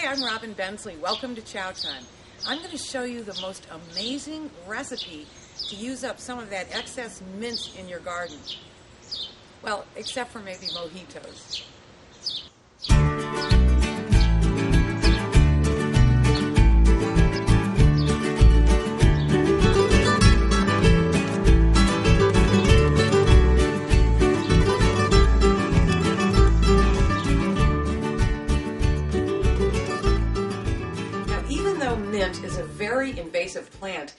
Hi, I'm Robin Bensley. Welcome to Chow Time. I'm going to show you the most amazing recipe to use up some of that excess mint in your garden. Well, except for maybe mojitos. Mint is a very invasive plant.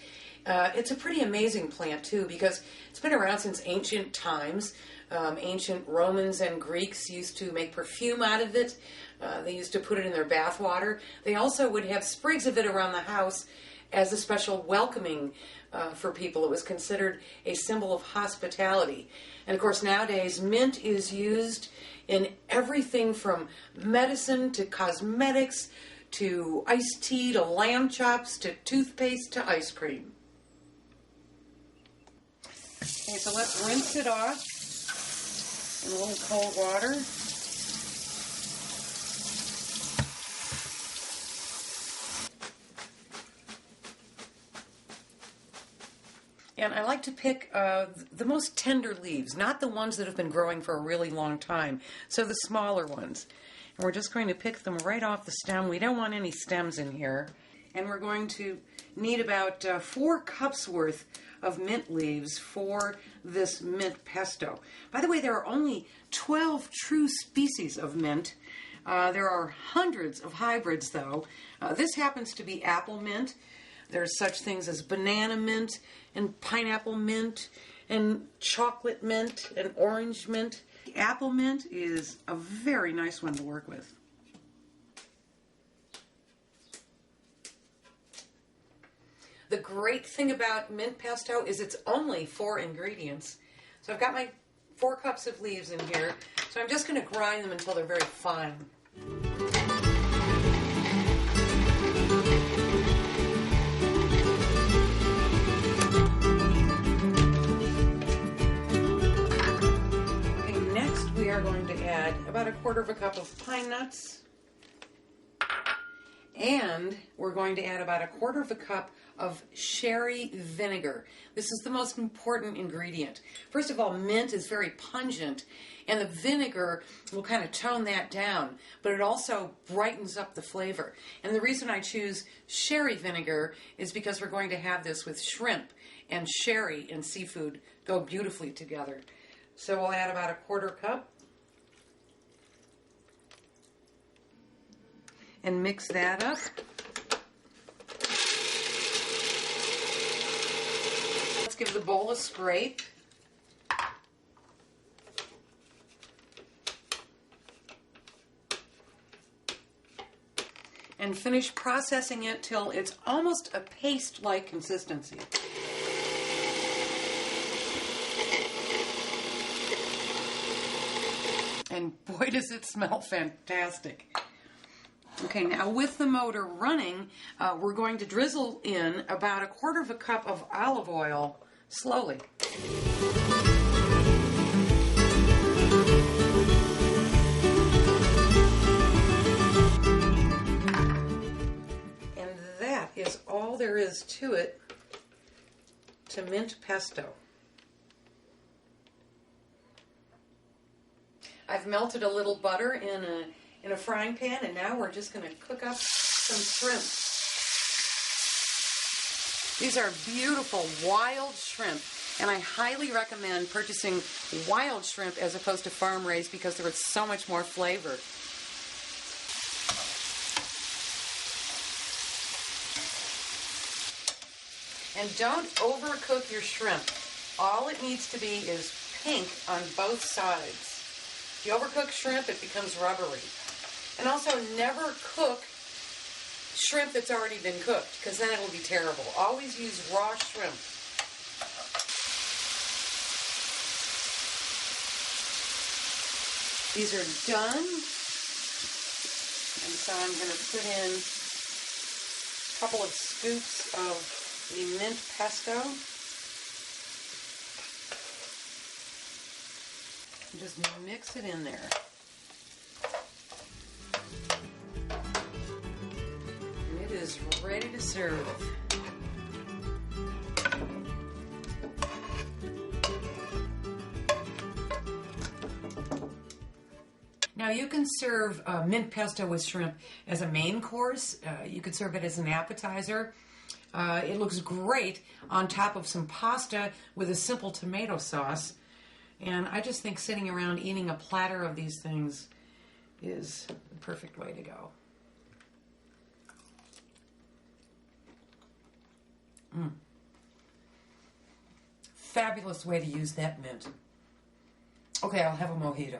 It's a pretty amazing plant too because it's been around since ancient times. Ancient Romans and Greeks used to make perfume out of it. They used to put it in their bath water. They also would have sprigs of it around the house as a special welcoming for people. It was considered a symbol of hospitality. And of course nowadays mint is used in everything from medicine to cosmetics to iced tea, to lamb chops, to toothpaste, to ice cream. Okay, so let's rinse it off in a little cold water. And I like to pick the most tender leaves, not the ones that have been growing for a really long time, so the smaller ones. And we're just going to pick them right off the stem. We don't want any stems in here. And we're going to need about 4 cups worth of mint leaves for this mint pesto. By the way, there are only 12 true species of mint. There are hundreds of hybrids, though. This happens to be apple mint. There's such things as banana mint and pineapple mint and chocolate mint and orange mint. Apple mint is a very nice one to work with. The great thing about mint pesto is it's only 4 ingredients. So I've got my 4 cups of leaves in here. So I'm just going to grind them until they're very fine. We are going to add about 1/4 cup of pine nuts, and we're going to add about 1/4 cup of sherry vinegar. This is the most important ingredient. First of all, mint is very pungent, and the vinegar will kind of tone that down, but it also brightens up the flavor. And the reason I choose sherry vinegar is because we're going to have this with shrimp, and sherry and seafood go beautifully together. So we'll add about 1/4 cup. And mix that up. Let's give the bowl a scrape. And finish processing it till it's almost a paste-like consistency. And boy, does it smell fantastic. Okay, now with the motor running, we're going to drizzle in about 1/4 cup of olive oil slowly. And that is all there is to it, to mint pesto. I've melted a little butter in a frying pan, and now we're just going to cook up some shrimp. These are beautiful wild shrimp, and I highly recommend purchasing wild shrimp as opposed to farm-raised because there is so much more flavor. And don't overcook your shrimp. All it needs to be is pink on both sides. If you overcook shrimp, it becomes rubbery. And also never cook shrimp that's already been cooked, because then it'll be terrible. Always use raw shrimp. These are done. And so I'm going to put in a couple of scoops of the mint pesto. And just mix it in there. just ready to serve. Now you can serve mint pesto with shrimp as a main course. You could serve it as an appetizer. It looks great on top of some pasta with a simple tomato sauce. And I just think sitting around eating a platter of these things is the perfect way to go. Fabulous way to use that mint. Okay, I'll have a mojito.